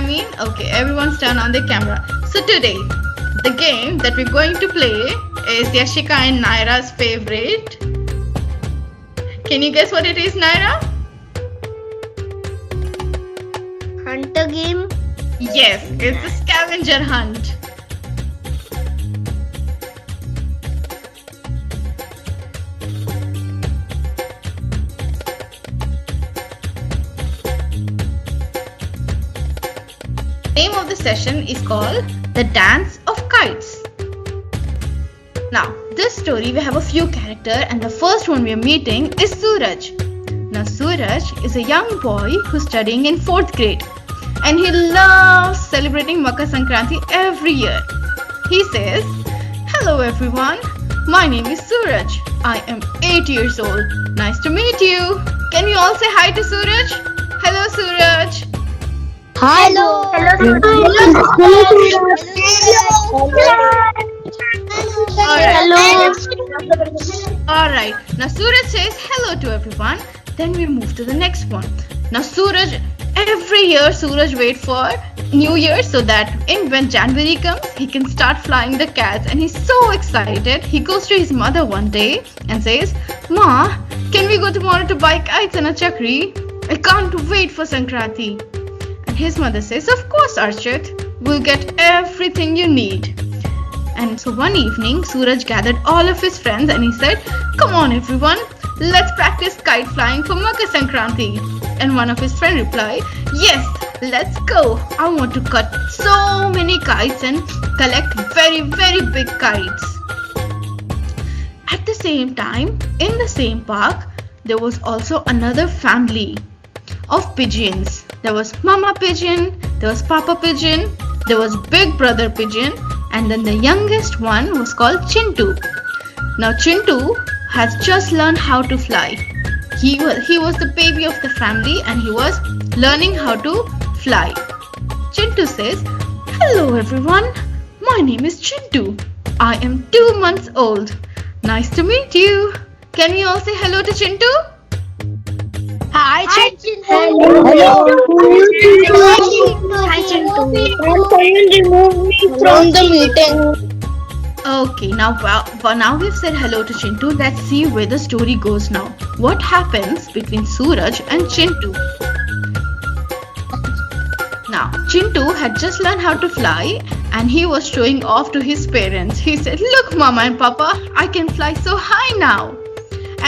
Okay, everyone's turn on the camera. So today, the game that we're going to play is Yashika and Naira's favorite. Can you guess what it is, Naira? Hunter game. Yes, it's the scavenger hunt. The name of the session is called The Dance of Kites. Now, this story we have a few characters, and the first one we are meeting is Suraj. Now, Suraj is a young boy who's studying in 4th grade, and he loves celebrating Makar Sankranti every year. He says, "Hello everyone, my name is Suraj. I am 8 years old. Nice to meet you. Can you all say hi to Suraj? Hello Suraj." Hello. Alright, now Suraj says hello to everyone. Then we move to the next one. Now every year Suraj waits for New Year so that when January comes, he can start flying the kites, and he's so excited. He goes to his mother one day and says, "Ma, can we go tomorrow to buy kites and a chakri? I can't wait for Sankranti." And his mother says, "Of course, Archit, we'll get everything you need." And so one evening, Suraj gathered all of his friends and he said, "Come on everyone, let's practice kite flying for Makar Sankranti." And one of his friends replied, "Yes, let's go. I want to cut so many kites and collect very, very big kites." At the same time, in the same park, there was also another family of pigeons. There was Mama Pigeon, there was Papa Pigeon, there was Big Brother Pigeon, and then the youngest one was called Chintu. Now Chintu has just learned how to fly. He was the baby of the family and he was learning how to fly. Chintu says, "Hello everyone, my name is Chintu. I am 2 months old. Nice to meet you. Can we all say hello to Chintu?" Hi, Chintu. Hello. Hi, Chintu. Someone remove me from the meeting. Okay, now we've said hello to Chintu. Let's see where the story goes now. What happens between Suraj and Chintu? Now, Chintu had just learned how to fly and he was showing off to his parents. He said, "Look, Mama and Papa, I can fly so high now."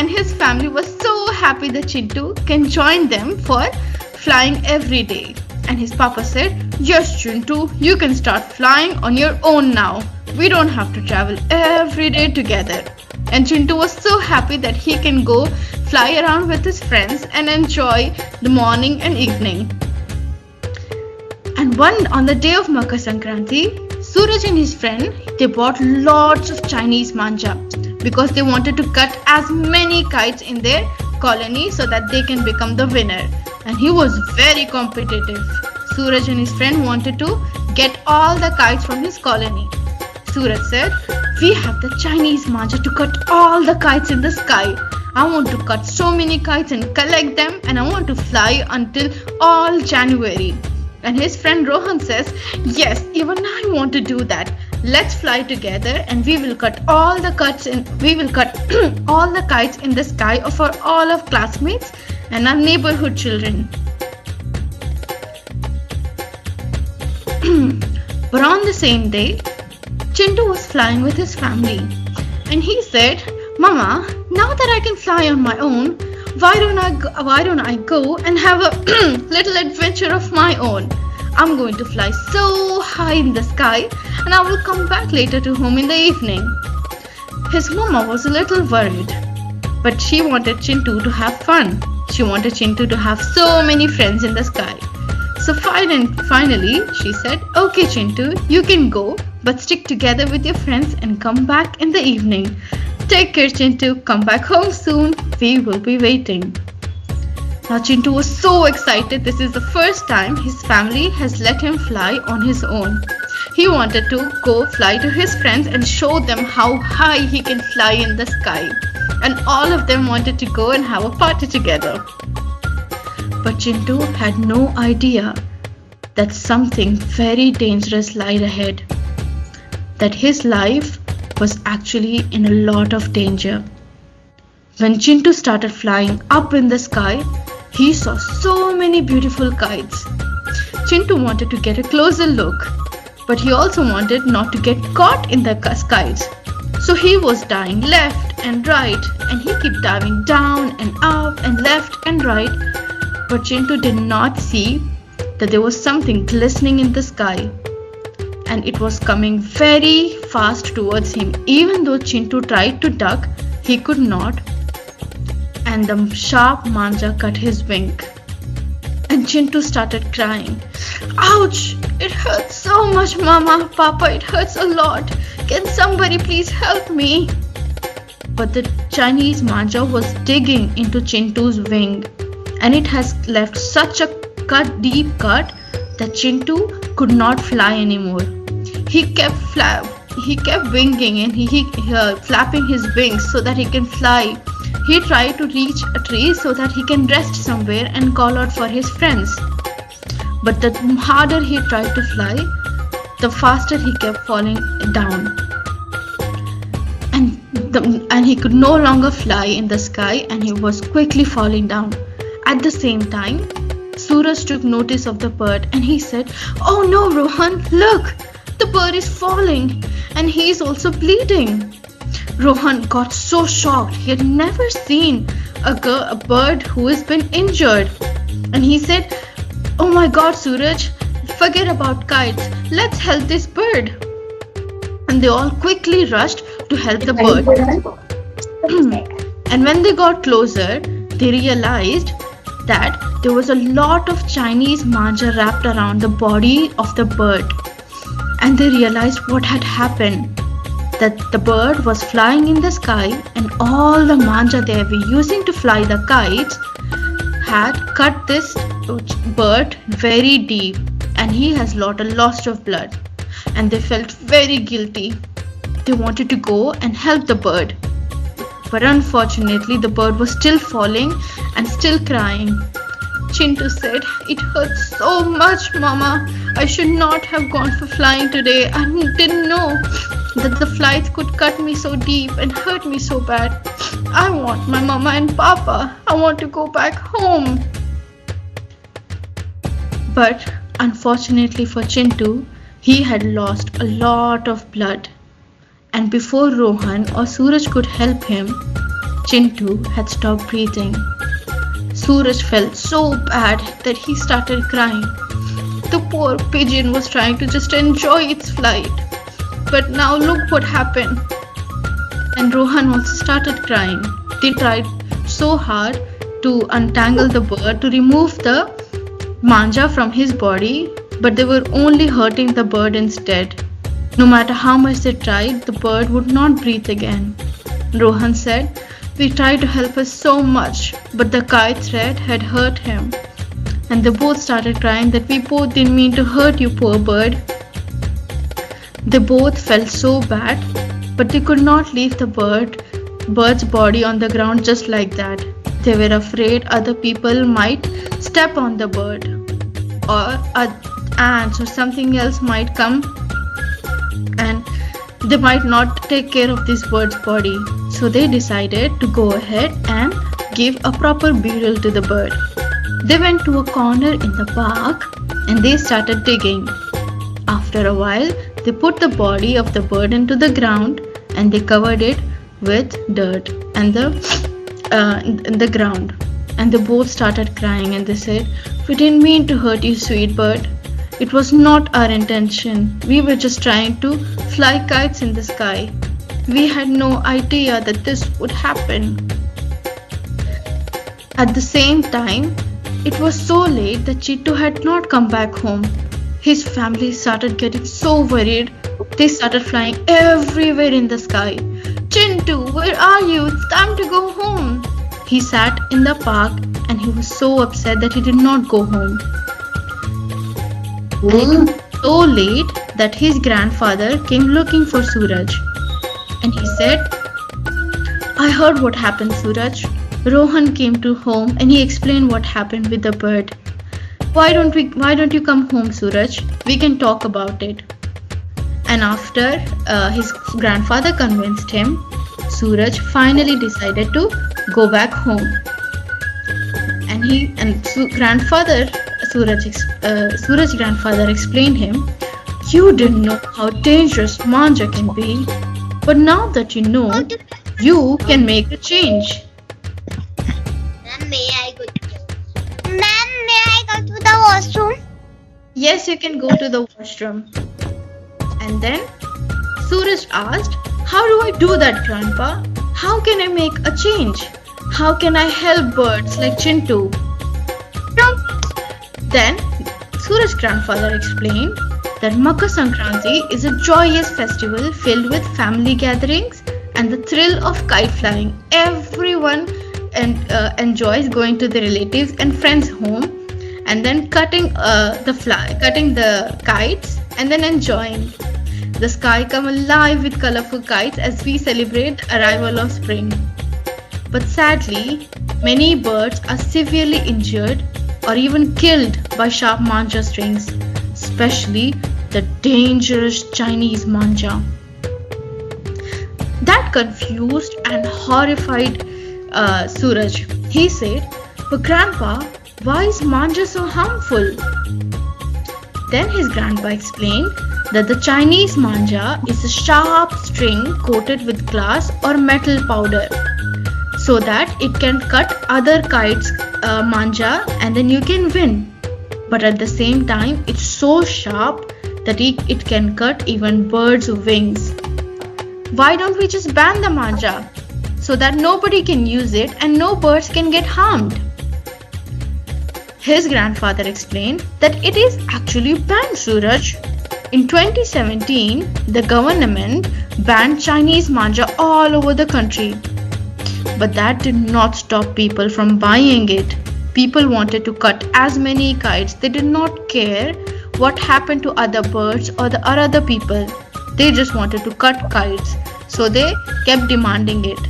And his family was so happy that Chintu can join them for flying every day. And his papa said, "Yes, Chintu, you can start flying on your own now. We don't have to travel every day together." And Chintu was so happy that he can go fly around with his friends and enjoy the morning and evening. And on the day of Makar Sankranti, Suraj and his friend, they bought lots of Chinese manja because they wanted to cut as many kites in their colony so that they can become the winner. And he was very competitive. Suraj and his friend wanted to get all the kites from his colony. Suraj said, "We have the Chinese manja to cut all the kites in the sky. I want to cut so many kites and collect them, and I want to fly until all January." And his friend Rohan says, "Yes, even I want to do that. Let's fly together and we will cut all the kites in the sky for all of classmates and our neighborhood children." But on the same day, Chintu was flying with his family and he said, "Mama, now that I can fly on my own, why don't I go and have a little adventure of my own? I'm going to fly so high in the sky and I will come back later to home in the evening." His mama was a little worried, but she wanted Chintu to have fun. She wanted Chintu to have so many friends in the sky. So finally she said, "Okay Chintu, you can go, but stick together with your friends and come back in the evening. Take care Chintu, come back home soon. We will be waiting." Now Chintu was so excited. This is the first time his family has let him fly on his own. He wanted to go fly to his friends and show them how high he can fly in the sky. And all of them wanted to go and have a party together. But Chintu had no idea that something very dangerous lied ahead, that his life was actually in a lot of danger. When Chintu started flying up in the sky, he saw so many beautiful kites. Chintu wanted to get a closer look, but he also wanted not to get caught in the kites. So he was diving left and right, and he kept diving down and up and left and right. But Chintu did not see that there was something glistening in the sky, and it was coming very fast towards him. Even though Chintu tried to duck, he could not, and the sharp manja cut his wing. And Chintu started crying. Ouch! It hurts so much, Mama, Papa, it hurts a lot. Can somebody please help me? But the Chinese manja was digging into Chintu's wing, and it has left such a deep cut that Chintu could not fly anymore. He kept winging and he flapping his wings so that he can fly. He tried to reach a tree so that he can rest somewhere and call out for his friends. But the harder he tried to fly, the faster he kept falling down. And he could no longer fly in the sky, and he was quickly falling down. At the same time, Suraj took notice of the bird and he said, "Oh no, Rohan, look! The bird is falling and he is also bleeding." Rohan got so shocked. He had never seen a bird who has been injured. And he said, "Oh my God, Suraj, forget about kites. Let's help this bird." And they all quickly rushed to help the bird. And when they got closer, they realized that there was a lot of Chinese manja wrapped around the body of the bird. And they realized what had happened. That the bird was flying in the sky, and all the manja they were using to fly the kites had cut this bird very deep, and he has lost a lot of blood. And they felt very guilty. They wanted to go and help the bird. But unfortunately, the bird was still falling and still crying. Chintu said, "It hurts so much, Mama. I should not have gone for flying today. I didn't know that the flights could cut me so deep and hurt me so bad. I want my Mama and Papa. I want to go back home." But unfortunately for Chintu, he had lost a lot of blood. And before Rohan or Suraj could help him, Chintu had stopped breathing. Suraj felt so bad that he started crying. The poor pigeon was trying to just enjoy its flight. But now look what happened. And Rohan also started crying. They tried so hard to untangle the bird, to remove the manja from his body, but they were only hurting the bird instead. No matter how much they tried, the bird would not breathe again. Rohan said, "We tried to help her so much, but the kite thread had hurt him." And they both started crying that we both didn't mean to hurt you, poor bird. They both felt so bad, but they could not leave the bird's body on the ground just like that. They were afraid other people might step on the bird, or ants or something else might come and they might not take care of this bird's body. So they decided to go ahead and give a proper burial to the bird. They went to a corner in the park and they started digging. After a while, they put the body of the bird into the ground and they covered it with dirt and the ground. And they both started crying and they said, "We didn't mean to hurt you, sweet bird. It was not our intention. We were just trying to fly kites in the sky. We had no idea that this would happen." At the same time, it was so late that Chintu had not come back home. His family started getting so worried. They started flying everywhere in the sky. "Chintu, where are you? It's time to go home." He sat in the park and he was so upset that he did not go home. And it was so late that his grandfather came looking for Suraj. And he said, "I heard what happened, Suraj." Rohan came to home and he explained what happened with the bird. Why don't you come home, Suraj? We can talk about it. And after his grandfather convinced him, Suraj finally decided to go back home. Grandfather Suraj's grandfather explained him, "You didn't know how dangerous manja can be, but now that you know, you can make a change." Ma'am, may I go to the washroom? Yes, you can go to the washroom. And then Suraj asked, "How do I do that, Grandpa? How can I make a change? How can I help birds like Chintu?" Then Suraj's grandfather explained that Makar Sankranti is a joyous festival filled with family gatherings and the thrill of kite flying. Everyone enjoys going to the relatives and friends' home and then cutting the kites and then enjoying. The sky come alive with colorful kites as we celebrate the arrival of spring. But sadly, many birds are severely injured or even killed by sharp manja strings, especially the dangerous Chinese manja. That confused and horrified Suraj. He said, "But Grandpa, why is manja so harmful?" Then his grandpa explained that the Chinese manja is a sharp string coated with glass or metal powder so that it can cut other kites' manja and then you can win. But at the same time, it's so sharp that it can cut even birds' wings. Why don't we just ban the manja so that nobody can use it and no birds can get harmed? His grandfather explained that it is actually banned, Suraj. In 2017, the government banned Chinese manja all over the country. But that did not stop people from buying it. People wanted to cut as many kites. They did not care what happened to other birds or other people. They just wanted to cut kites. So they kept demanding it.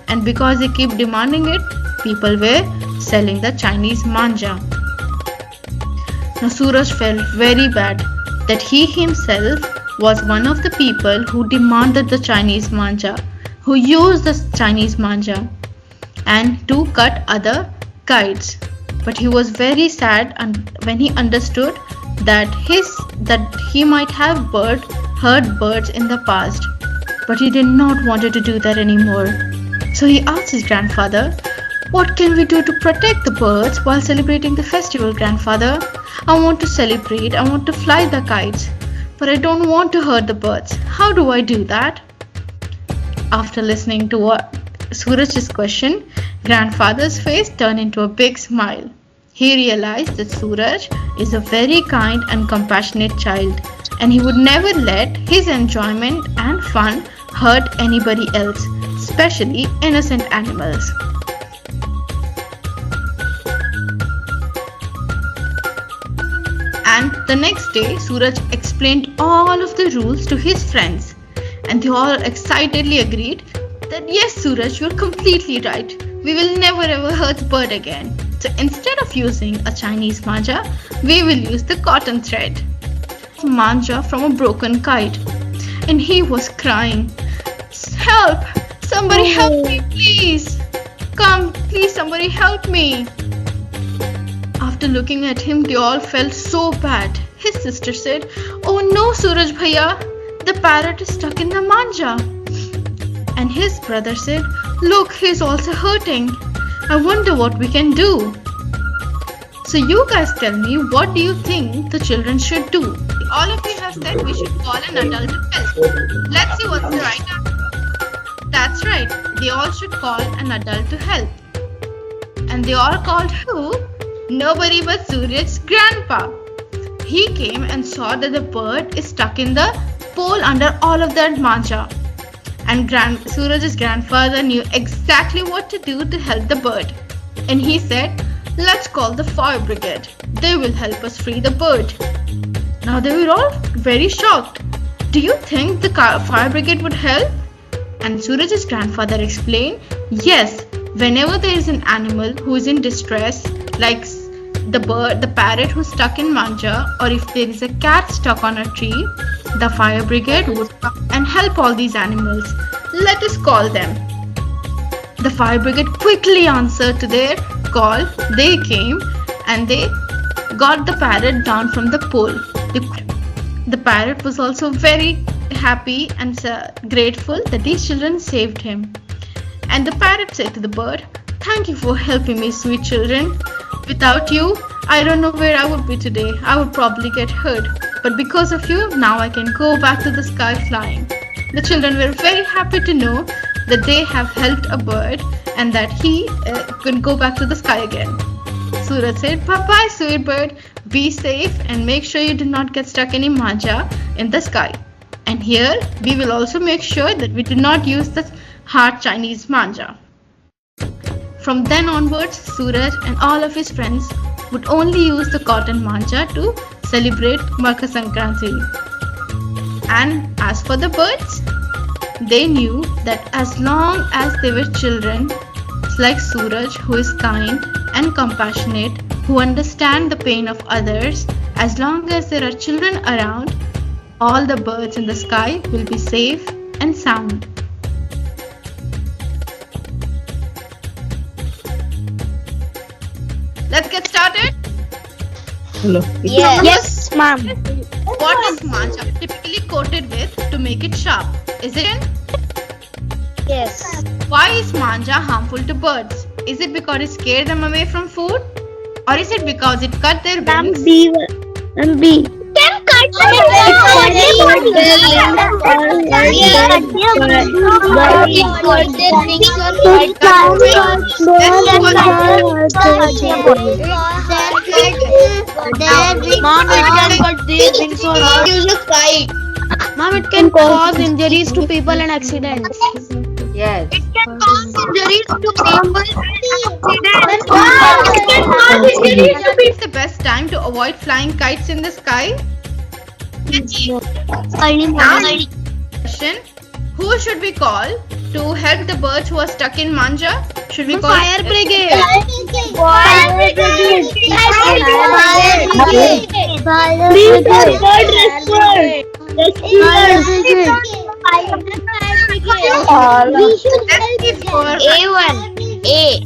And because they kept demanding it, people were selling the Chinese manja. Now Suraj felt very bad that he himself was one of the people who demanded the Chinese manja, who used the Chinese manja and to cut other kites. But he was very sad when he understood that he might have hurt birds in the past, but he did not want to do that anymore. So he asked his grandfather, "What can we do to protect the birds while celebrating the festival, Grandfather? I want to celebrate, I want to fly the kites, but I don't want to hurt the birds. How do I do that?" After listening to Suraj's question, Grandfather's face turned into a big smile. He realized that Suraj is a very kind and compassionate child, and he would never let his enjoyment and fun hurt anybody else, especially innocent animals. And the next day, Suraj explained all of the rules to his friends, and they all excitedly agreed that yes, Suraj, you're completely right. We will never ever hurt bird again. So instead of using a Chinese manja, we will use the cotton thread. Manja from a broken kite. And he was crying, "Help! Somebody help me, please! Come, please, somebody help me!" After looking at him, they all felt so bad. His sister said, "Oh no, Suraj Bhaiya, the parrot is stuck in the manja." And his brother said, "Look, he's also hurting. I wonder what we can do." So you guys tell me, what do you think the children should do? All of you have said we should call an adult to help. Let's see what's the right answer. That's right, they all should call an adult to help. And they all called who? Nobody but Suraj's grandpa. He came and saw that the bird is stuck in the pole under all of that manja. And Suraj's grandfather knew exactly what to do to help the bird. And he said, "Let's call the fire brigade. They will help us free the bird." Now they were all very shocked. "Do you think the fire brigade would help?" And Suraj's grandfather explained, "Yes, whenever there is an animal who is in distress, like the parrot who's stuck in manja, or if there is a cat stuck on a tree, the fire brigade would come and help all these animals. Let us call them. The fire brigade quickly answered to their call. They came and they got the parrot down from the pole. The parrot was also very happy and grateful that these children saved him. And the parrot said to the bird, "Thank you for helping me, sweet children. Without you, I don't know where I would be today. I would probably get hurt. But because of you, now I can go back to the sky flying." The children were very happy to know that they have helped a bird and that he can go back to the sky again. Suraj said, "Bye-bye, sweet bird. Be safe and make sure you do not get stuck any manja in the sky. And here, we will also make sure that we do not use the hard Chinese manja." From then onwards, Suraj and all of his friends would only use the cotton manja to celebrate Makar Sankranti. And as for the birds, they knew that as long as they were children, like Suraj, who is kind and compassionate, who understand the pain of others, as long as there are children around, all the birds in the sky will be safe and sound. Let's get started. Hello. Yes, ma'am. What is manja typically coated with to make it sharp? Is it? Yes. Why is manja harmful to birds? Is it because it scares them away from food? Or is it because it cut their wings? And B. Can cut Mom, it can cause injuries to people and accidents. Yes. It can cause injuries to people. It's the best time to avoid flying kites in the sky. Question: who should we call to help the birds who are stuck in manja? Should we call Fire brigade. Let's give for A1. A.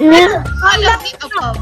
all of the above.